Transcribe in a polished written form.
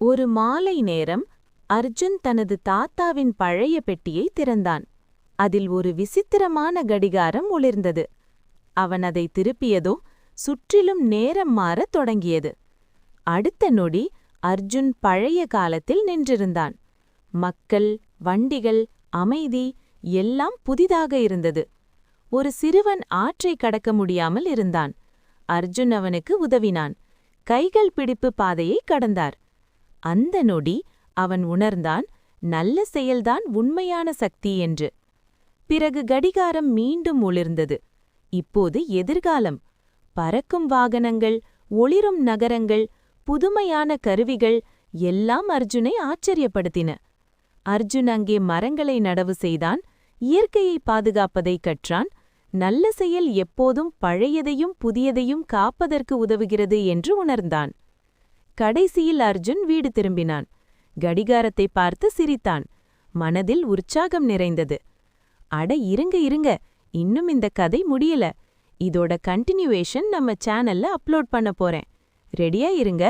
ஒரு மாலை நேரம் அர்ஜுன் தனது தாத்தாவின் பழைய பெட்டியை திறந்தான். அதில் ஒரு விசித்திரமான கடிகாரம் ஒளிர்ந்தது. அவன் அதை திருப்பியதோ சுற்றிலும் நேரம் மாறத் தொடங்கியது. அடுத்த நொடி அர்ஜுன் பழைய காலத்தில் நின்றிருந்தான். மக்கள், வண்டிகள், அமைதி எல்லாம் புதிதாக இருந்தது. ஒரு சிறுவன் ஆற்றை கடக்க முடியாமல் இருந்தான். அர்ஜுன் அவனுக்கு உதவினான். கைகள் பிடிப்பு பாதையை கடந்தார். அந்த நொடி அவன் உணர்ந்தான், நல்ல செயல்தான் உண்மையான சக்தி என்று. பிறகு கடிகாரம் மீண்டும் ஒளிர்ந்தது. இப்போது எதிர்காலம். பறக்கும் வாகனங்கள், ஒளிரும் நகரங்கள், புதுமையான கருவிகள் எல்லாம் அர்ஜுனை ஆச்சரியப்படுத்தின. அர்ஜுன் அங்கே மரங்களை நடவு செய்தான், இயற்கையை பாதுகாப்பதைக் கற்றான். நல்ல செயல் எப்போதும் பழையதையும் புதியதையும் காப்பதற்கு உதவுகிறது என்று உணர்ந்தான். கடைசியில் அர்ஜுன் வீடு திரும்பினான். கடிகாரத்தை பார்த்து சிரித்தான். மனதில் உற்சாகம் நிறைந்தது. அட இருங்க இருங்க, இன்னும் இந்த கதை முடியல. இதோட கண்டினியூவேஷன் நம்ம சேனல்ல அப்லோட் பண்ண போறேன். ரெடியா இருங்க.